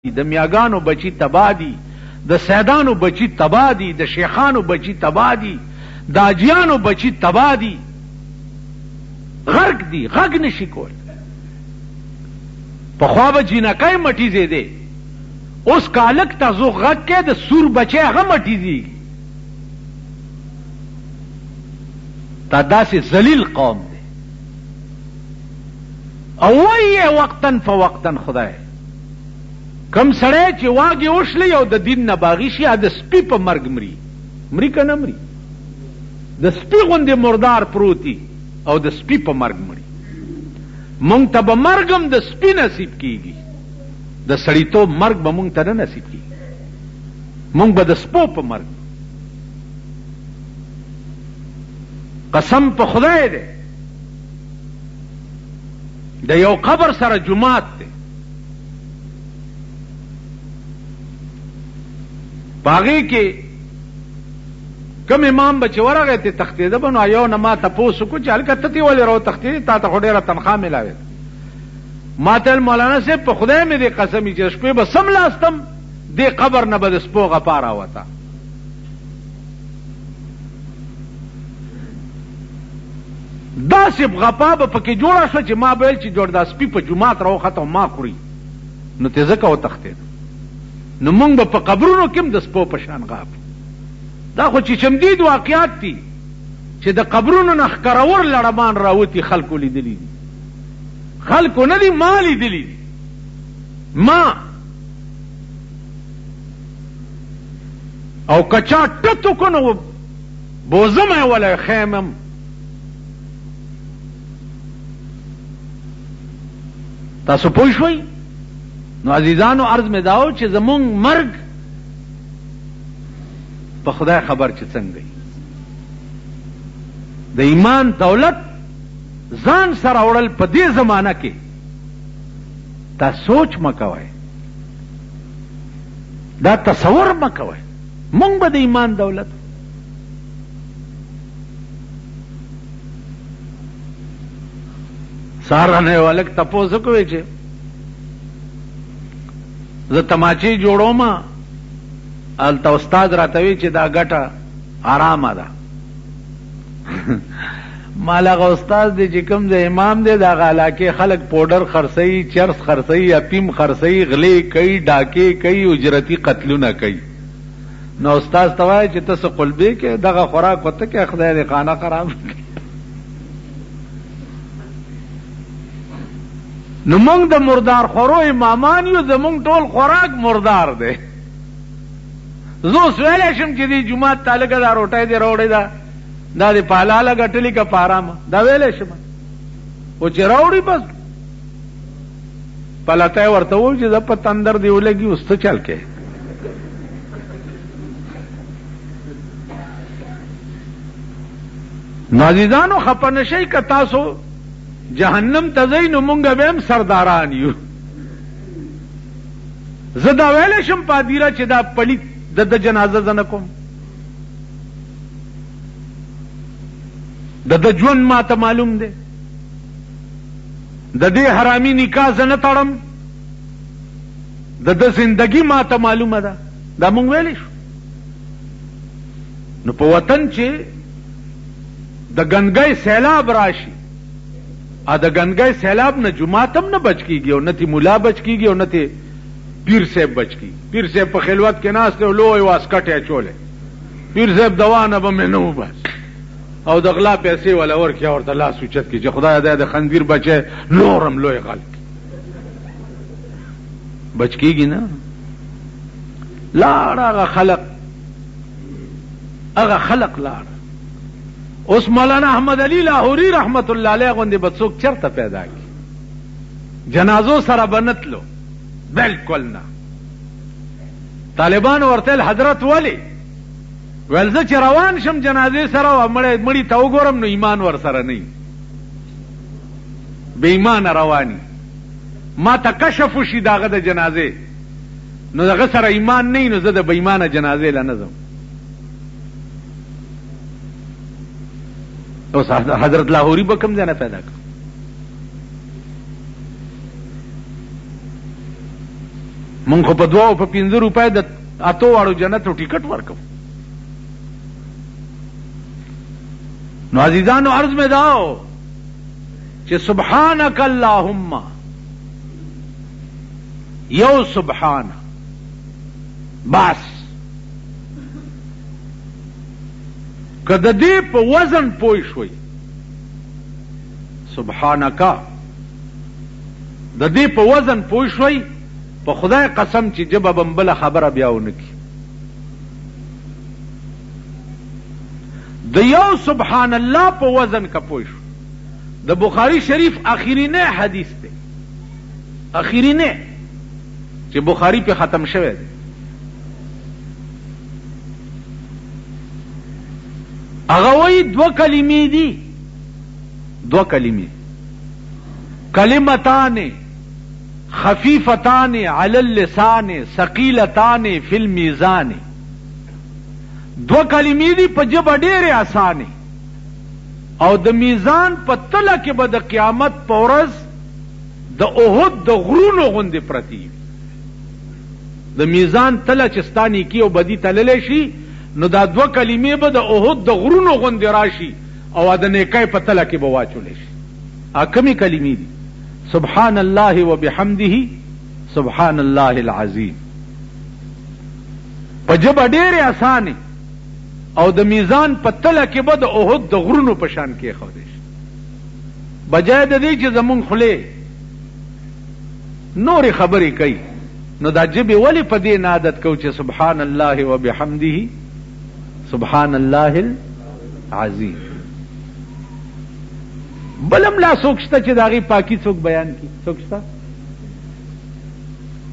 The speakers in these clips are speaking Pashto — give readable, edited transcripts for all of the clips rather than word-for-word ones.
د میاګانو بچی تبا دي، د سیدانو بچی تبا دي، د شیخانو بچی تبا دي، د اجیانو بچی تبا دي، غرق دي، غږ نشي کول. پخوا به جینکۍ مټیزې دی، اوس کالک ته زو غږ کې د سور بچی هغه مټیزېږي. دا داسې ذلیل قوم دی. او وایې وقتاً فوقتاً خدای کم سړی چې واګې وشلی او د دین نه باغي شي د سپي په مرګ مري. مري که نه مري؟ د سپي غوندې مردار پروتي او د سپي په مرګ مري. مونږ ته به مرګ هم د سپي نصیب کیږي، د سړیتوب مرګ به مونږ ته نه نصیب کیږي. مونږ به د سپو په مرګ. قسم په خدای دی د یو قبر سره جماعت دی، باغی کې کم امام بچ ورغه ته تختیده بنو یو نه ما تاسو کو چې هلکه ته ولې راو تختیده تا ته ډیره تنخواه ملاوي. ما ته مولانا صاحب په خدای مې دې قسمی چې شپې به سم لاستم دې قبر نه به د سپو غپاره وته. داسې غپا به پکې جوړه شوه چې ما ویل چې جوړ دا سپي په جومات راوخته ما خوري، نو ته ځکه وتښتېده. نو مونږ به په قبرونو کې هم د سپو په شان غاب. دا خو چې چمدید واقعات دي چې د قبرونو نه ښکرور لړمان راوتي، خلکو لیدلي دي. خلکو نه دي، ما لیدلي دي. ما او کچا ټتو کو نو بوزم ولا خیمم. تاسو پوه شوئ؟ نو عزیزانو عرض می داو چې زمونږ مرګ په خدای خبر چې څنګه د ایمان دولت ځان سره وړل په دې زمانہ کې تا سوچ مکوئ، دا تصور مکوئ. مونږ به د ایمان دولت سارنه ولک تپوس کوي چې زه تماچې جوړوم، هلته استاد راته وی چې دا ګټه آرامه ده. مال هغه استاد دی چې کوم د امام دی د هغه علاقې خلک پوډر خرڅوي، چرس خرڅوي، اپیم خرڅوي، غلې کوي، ډاکې کوي، اجرتي قتلونه کوي. نو استاد ته وایي چې تاسو قلبې کې دغه خوراک وته کې خدای دې خانه خراب کړي. نو مونږ د مردار خورو امامان یو، زمونږ ټول خوراک مردار دی. زه اوس ویلی شم چې دې جومات ته لږه دا روټۍ دې راوړې ده، دا دې په حلاله ګټلې که په حرامه، دا ویلی شم. خو چې راوړي بس پلته یې ورته وویل چې زه په تندر دې ولګي اوس څه چل کې. نو عزیزانو خفه نشئ که تاسو جهنم ته ځئ نو مونږ به هم سرداران یو. زه دا ویلی شم پادیره چې دا پلیت د جنازه زه نه کوم، د ژوند ما ته معلوم دی، د دې حرامي نکاح زه نه تړم، د زندگی ما ته معلومه ده. دا مونږ ویلی شو. نو په وطن چې د ګنګۍ سیلاب راشي، د ګنګۍ سیلاب نه جماعت هم نه بچ کیږي، او نه تی ملا بچ کیږي، او نه تی پیر صاحب بچ کیږي. پیر صاحب په خلوت کې ناست دی او لوی واسکټ یې اچولی، پیر صاحب دوا نه به مې نه وباس او د غلا پیسې ولا ورکړي او ورته لاس اوچت کړي چې خدایه دی د خنزیر بچی نور هم لوی غل کړي. بچ کیږي نه. لاړ هغه خلق لاړ. اوس مولانا احمد علی لاهوری رحمت الله علیه غوندې به څوک چرته پیدا کی؟ جنازو سره به نتلو؟ بالکل نه. طالبان ورته حضرت ولی ویل زه چې روان شم جنازې سره مړي ته وګورم نو ایمان ور سره نه، بې ایمانه رواني. ما ته کشف وشي داغه د جنازې نو دغه سره ایمان نه، نو زه د بې ایمانه جنازې له نه ځم. اوس حضرت لاهوری به کوم ځای نه پیدا کړ؟ مونږ خو په 2 او په 5 روپۍ د 8 واړو جنتو ټیکټ ورکو. نو عزیزانو عرض میں داو چې سبحانک اللهم یو سبحان بس کده دې په وزن پوي شوي سبحانک د دې په وزن پوي شوي په خدای قسم چې جبه بمبله خبره بیا ونکي. د یو سبحان الله په وزن کا پوي شو. د بخاری شریف اخرینه حدیث دی اخرینه چې بخاری په ختم شوه دی. هغه وایي 2 کلمې دي 2 کلمې کلمتان خفیفتان علی اللسان ثقیلتان فی المیزان. 2 کلمې دي په ژبه ډېرې اسانه او د میزان په تله کې به د قیامت په ورځ د احد د غرونو غوندې پرتې وي. د میزان تله چې ستا نیکي او بدي تللی شي نو دا 2 کلمې به د احد د غرونو غوندې راشي او د نیکۍ په تله کې به واچولی شي. کومې کلمې دي؟ سبحان الله وبحمده سبحان الله العظیم. په ژبه ډېرې اسانه او د میزان په تله کې به د احد د غرونو په شان کېښودی شي. بجای د دې چې زمونږ خولې نورې خبرې کوي نو دا ژبې ولې په دې نه عادت کوو چې سبحان الله وبحمده سبحان الله العظیم. بلم لا څوک شته چې د هغې پاکي څوک بیان کړي؟ څوک شته؟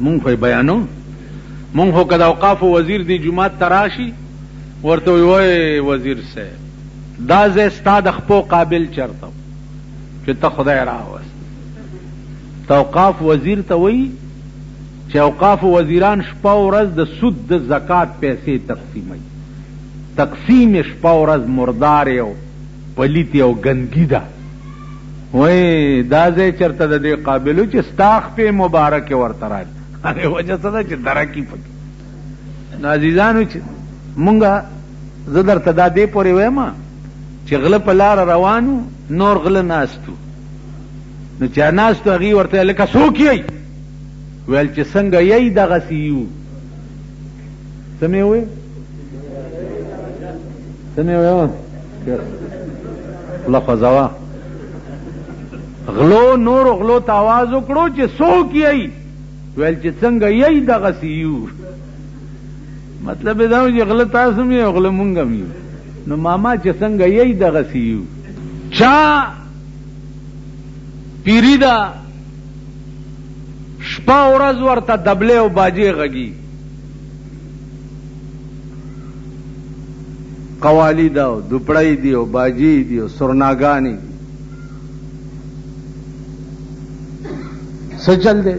مونږ خو یې بیانو. مونږ خو که د اوقافو وزیر دی جومات ته راشي ورته وی وزیر صاحب دا ځای ستا د خپو قابل چرته چې ته خدای راوست. ته اوقاف وزیر ته وی چې اوقاف وزیران شپه ورځ د سود د زکات پیسې تقسیموي. تقسیم شپه ورځ مردار او پلیت او ګندګي ده. وی دا ځای چرته د دې قابلو چې ستا خپې مبارکې ورته راځي. هغې وجه څه ده چې درکي پکې. نو عزیزانو چې مونږه زه درته دا دې پورې وایم چې غله په لاره روانو نور غله ناستو نو چا ناستو هغې ورته لکه څوک یی ویل چې څنګه یی دغسې یو. څه مې وویل؟ څه مې وویل؟ خوله خوځوه. غلو نورو غلو ته آواز وکړو چې څوک یی ویل چې څنګه یی دغسې یو. مطلب دا و چې غله تاسو مې او غله مونږ هم یو. نو ماما چې څنګه یی دغسې یو. چا پیری ده شپه ورځ ورته دبلې او باجې غږي قوالی ده او دوپړی دي او باجې دي او سرناګانې دي. څه چل دی؟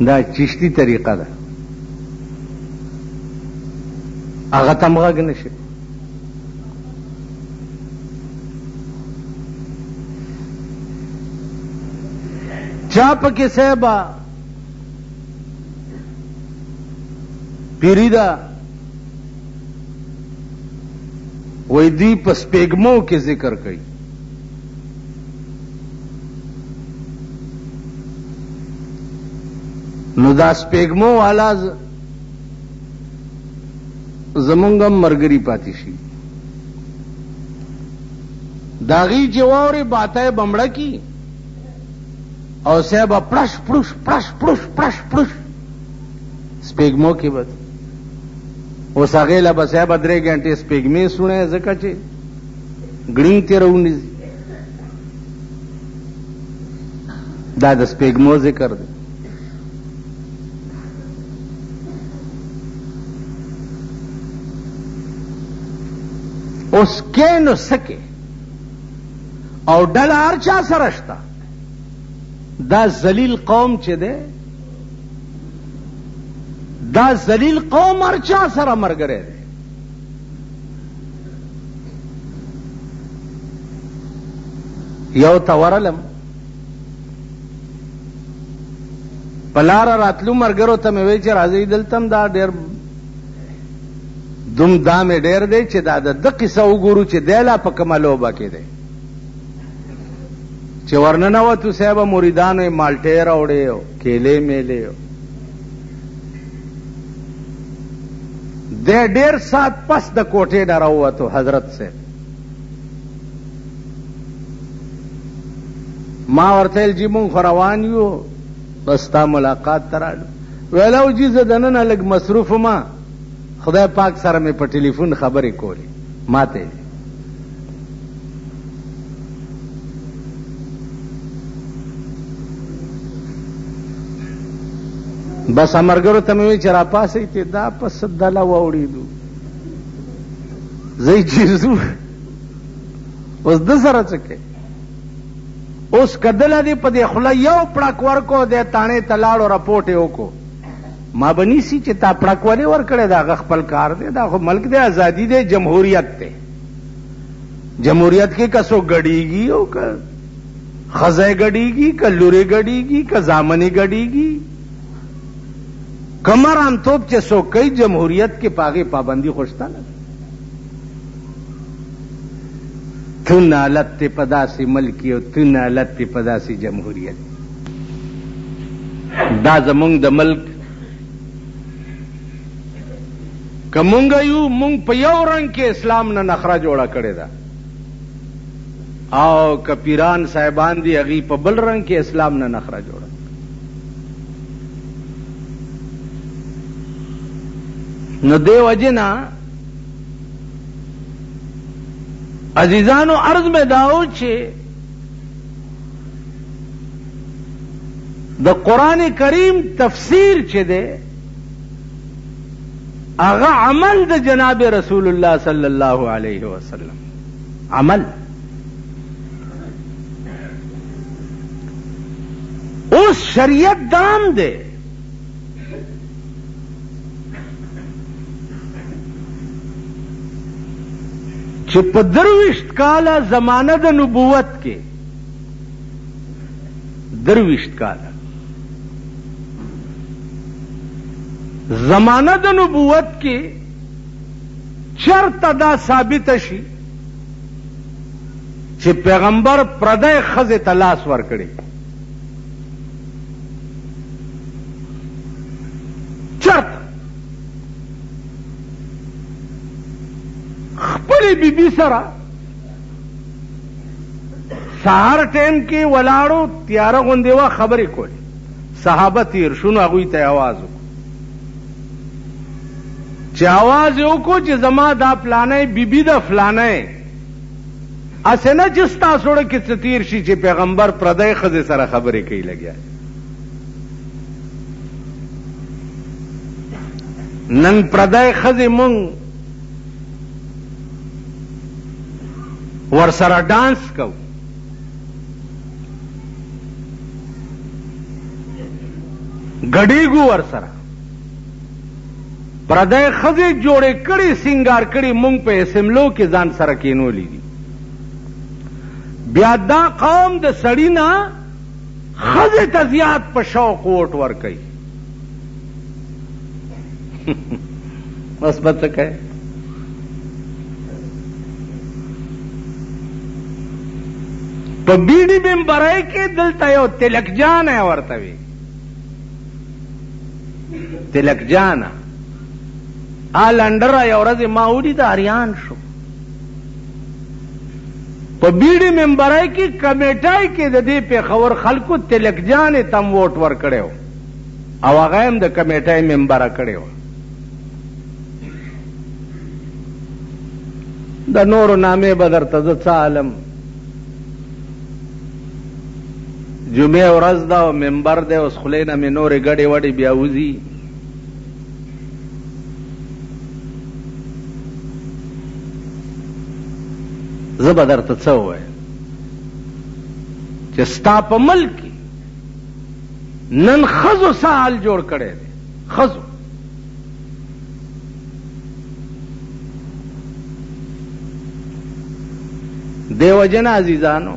دا چشتی طریقه ده. هغه ته هم غږ نشي. چا پکې صاحبه پیری ده وی دی په سپېږمو کې ذکر کوي. نو دا سپېږمو والا زمونږ هم ملګري پاتې شي. د هغې چې واورې باتی بمړه کی او صاحبه پړش پړوش پړش پړوش پړش پړوش سپېږمو کې به اوس هغې له به صاحبه 3 ګنټې سپېږمې سوڼی ځکه چې ګړینګ تېره ونیسي. دا د سپېږمو ذکر دی. اوس کې نو سکے او ډله هر چا سره شته. دا ذلیل قوم چې دی دا ذلیل قوم هر چا سره ملګری دی. یو ته ورلم پلار راتلو مرګرو ته مې وی چې راځي دلتم دا ډېر دوم دام ډېر دی چې دا د قصه وګورو چې دی لا په کومه لوبه کې دی. چې ورننوتو صاحب مریدانو یې مالټې راوړې او کیلې میلې دی ډېر سات پس د کوټې نه راووتو حضرت صاحب. ما ورته ویل جي مونږ خو روان یو بس ستا ملاقات ته راغلو. ویل او جي زه دننه لږ مصروف ما خدای پاک سره مې په ټلیفون خبرې کولې ما ته بس امرګرو ته مې وی چې را پاسې ته دا پس دله واوړېدو زه چې ځو اوس د سره څه کوې اوس کدله دې په دې خوله یو پړک ورکو دې تاڼې ته لاړو رپورټ یې وکړو ما به نیسي چې تا پړک ولې ورکړی دا هغه خپل کار دی دا خو ملک دی ازادي دی جمهوریت دی جمهوریت کې که څوک ګډېږي او که ښځی ګډېږي که لورې ګډېږي که زامنې ګډېږي که مرانتوب چې څوک کوي جمهوریت کې په هغې پابندي خو شته نه تو نالت تی په داسې ملک او تو نالت تی په داسې جمهوریت دا زمونږ د ملک که مونږ یو مونږ په یو رنګ کې اسلام نه نخره جوړه کړې ده او که پیران صاحبان دي هغوی په بل رنګ کې اسلام نه نخره جوړه نو دې وجې نه عزیزانو عرض میں داو چې د قرآن کریم تفسیر چې ده هغه عمل د جناب رسول الله صلی الله علیه وسلم عمل اوس شریعت دام ده چې په 23 کاله زمانه د نبوت کې 23 کاله زمانه د نبوت کې چرته دا ثابت شي چې پیغمبر پردی ښځې ته لاس ورکړي چرته خپلې بیبي سره سهار ټیم کې ولاړو تیاره غوندې وه خبرې کولې صحابه تیر شونو هغوی ته آواز وکړو چې آواز یې وکړو چې زما دا فلانی بیبي د فلانی اسې نه چې ستا سوړه کې څه تیر شي چې پیغمبر پردی ښځې سره خبرې کوي لګیا نن پردی ښځې مونږ ورسره ډانس کو ګډېږو ورسره پردی ښځې جوړې کړي سینګار کړي مونږ په اسمبلو کې ځان سره کېنولي دي بیا دا قوم د سړي نه ښځې ته زیات په شوق ووټ ورکوي اوس به څه کوې په بیډي ممبرۍ کې دلته یو تلک جانه ورته وي تلک جانه لنډره یو ورځ ما ولید اریان شو په بیډي ممبرۍ کې کمیټای کې د دې پېښور خلکو تلک جانې تم ووټ ورکړی و او هغه هم د کمیټۍ ممبره کړې وه د نورو نامې به درته زه څه عالم جمعې ورځ ده او ممبر دی اوس خولې نه مې نورې ګډې وډې بیا وځي زه به درته څه ووایم چې ستا په ملک کې نن ښځو څه حال جوړ کړی دی ښځو دې وجې نه عزیزانو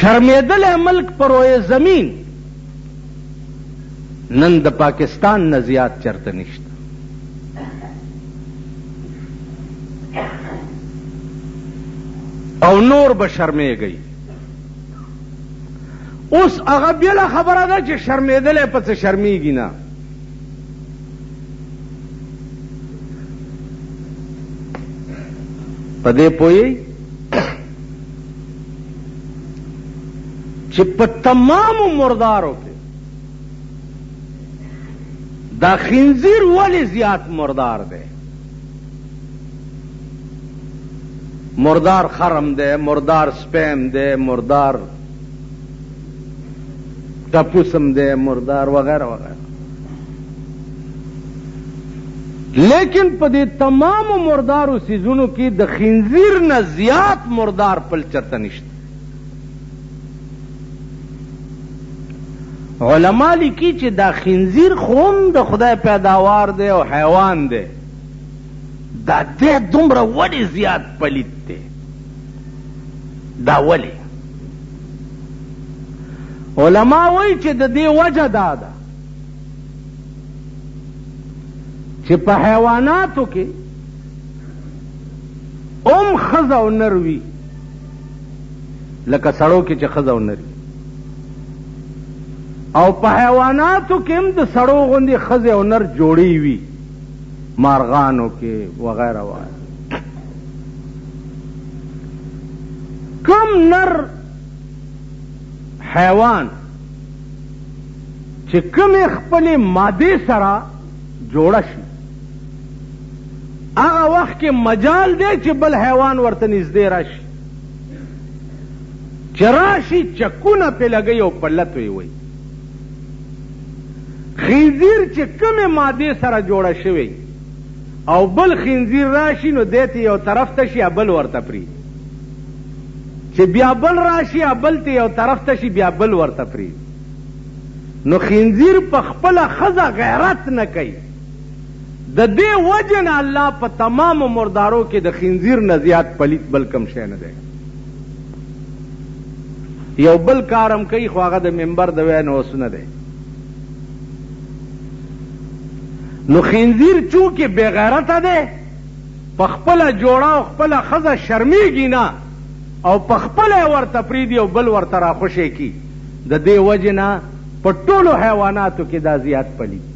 شرمیدل ملک پر روئے زمین نن د پاکستان نه زیات چرته نشته. او نور به شرمیږي. اوس هغه بله خبره ده چې شرمیدل په څه شرمیږي نه. په دې پوهیږئ چې په تمامو مردارو کې دا خنزیر ولې زیات مردار دی؟ مردار خرم دی، مردار سپیم دی، مردار ټپوسم دی، مردار وغیرہ وغیرہ. لیکن په دې تمامو مردارو سیزونو کې د خنزیر نه زیات مردار پل چرته نشته. علماء لیکي چې دا خنزیر خو هم د خدای پیداوار دی او حیوان دی، دا دې دومره ولې زیات پلیت دی؟ دا ولې؟ علماء وایي چې د دې وجه دا ده چې په حیواناتو کې هم ښځه او نر وي، لکه سړو کې چې ښځه او نر وي، او په حیواناتو کې هم د سړو غوندې ښځې او نر جوړې وي، مارغانو کې وغیرہ وغیرہ. کم نر حیوان چې کمې خپلې مادې سره جوړه شي، هغه وخت کې مجال دی چې بل حیوان ورته نږدې راشي، چې راشي چکونه پې لګوي او په لت وي. خنزیر چې کمې مادې سره جوړه شوی او بل خنزیر راشي نو دیت یو طرف ته شي، بل ورته پرېږدي، چې بیا بل راشي بل ته یو طرف ته شي، بیا بل ورته پرېږدي. نو خنزیر په خپله ښځه غیرت نه کوي. د دې وجه نه الله په تمامو مردارو کې د خنزیر نه زیات پلیت بل کم شی نه دی. یو بل کارم کوي خو هغه د منبر د وینا اوس نه دی. نو خنزیر چونکې بے غیرته دی، په خپله جوړه او خپله ښځه شرمیږي نه او په خپله یې ورته پرېږدي او بل ورته راخوشی کي. د دې وجې نه په ټولو حیواناتو کې دا زیات پلیت.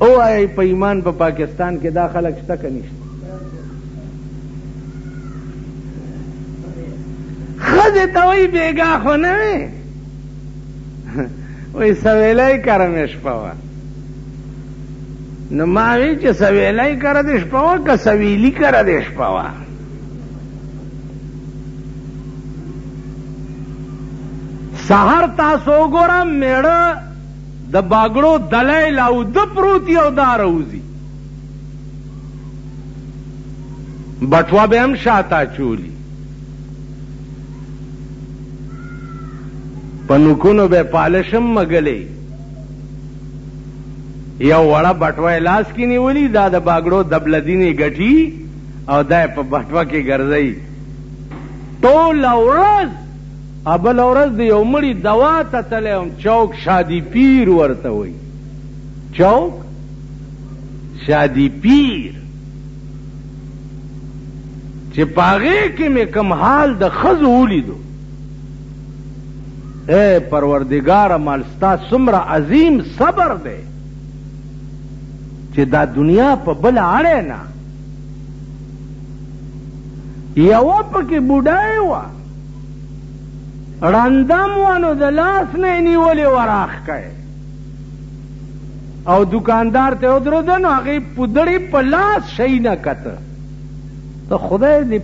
اووایئ په ایمان په پاکستان کې دا خلک شته که نشته؟ ښځې ته وایي بېګا خو نه وې، وایي سویلی کره مې شپه وه. نو ما وی چې سویلی کره دې شپه وه که سویلي کره دې شپه وه؟ سهار تاسو وګوره میړه د باګړو دلی لاوده پروت او دا راوځي، بټوه به هم شاته اچولي، په نوکونو به پالش هم مږلی، یو وړه بټوه لاس کې نیولي، دا د باګړو دبلدینې ګټي او دا په بټوه کې ګرځوي ټوله ورځ. بله ورځ د یو مړي دوا ته تلی هم، چوک شادي پیر ورته وایي، چوک شادي پیر، چې په هغې کې مې کوم حال د ښځو ولیدو. اے پروردګاره مال ستا څومره عظیم صبر دی چې دا دنیا په بله اړې نه. یوه پکې بوډۍ وه، رندم و نو د لاس نه یې نیولې وراښکی او دکاندار ته ودرېده نو هغې پودړې په لاس شی نه کته. ته خدای دې